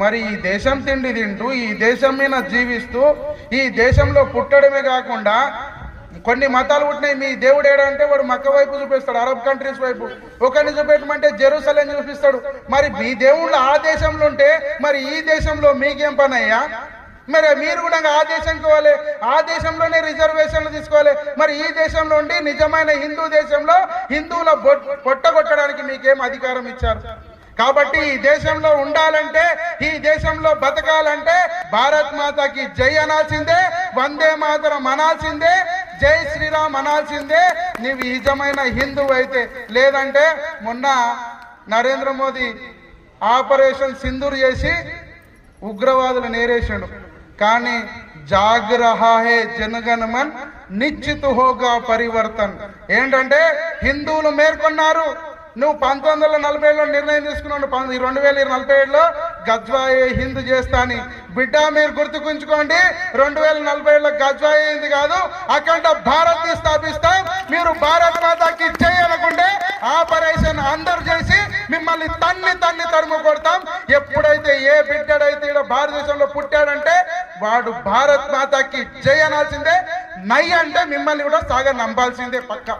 మరి ఈ దేశం తిండి తింటూ ఈ దేశం మీద జీవిస్తూ ఈ దేశంలో పుట్టడమే కాకుండా కొన్ని మతాలు పుట్టినాయి. మీ దేవుడు ఏడంటే వాడు మక్క వైపు చూపిస్తాడు, అరబ్ కంట్రీస్ వైపు. ఒకరిని చూపెట్టమంటే జెరూసలేం చూపిస్తాడు. మరి మీ దేవుళ్ళు ఆ దేశంలో ఉంటే మరి ఈ దేశంలో మీకేం పని అయ్యా? మరి మీరు కూడా ఆ దేశంకి పోవాలి, ఆ దేశంలోనే రిజర్వేషన్లు తీసుకోవాలి. మరి ఈ దేశంలో ఉండి నిజమైన హిందూ దేశంలో హిందువుల పొట్టగొట్టడానికి మీకేం అధికారం ఇచ్చారు? కాబట్టి ఈ దేశంలో ఉండాలంటే, ఈ దేశంలో బతకాలంటే భారత్ మాతాకి జై అనాల్సిందే, వందే మాతరం అనాల్సిందే, జై శ్రీరామ్ అనాల్సిందే నీవు నిజమైన హిందువు అయితే. లేదంటే మొన్న నరేంద్ర మోదీ ఆపరేషన్ సింధూర్ చేసి ఉగ్రవాదులు నేరేశాడు. కానీ జాగ్ రహా హే జనగణమన్ నిశ్చిత్ హోగా పరివర్తన్. ఏంటంటే హిందువులు మేల్కొన్నారు. నువ్వు 1947లో నిర్ణయం తీసుకున్నావు, 2047లో గజ్వాయే హిందూ చేస్తా అని. బిడ్డ మీరు గుర్తుకుంచుకోండి, 2047లో గజ్వాయే హిందూ కాదు, అఖండ భారత్ ని స్థాపిస్తాం. మీరు భారత్ మాతాకి చేయనుకుంటే ఆపరేషన్ అందరూ చేసి మిమ్మల్ని తన్ని తరుము కొడతాం. ఎప్పుడైతే ఏ బిడ్డడైతే ఇక్కడ భారతదేశంలో పుట్టాడంటే వాడు భారత్ మాతాకి జై అనాల్సిందే, నై అంటే మిమ్మల్ని కూడా సాగ నంబాల్సిందే పక్క.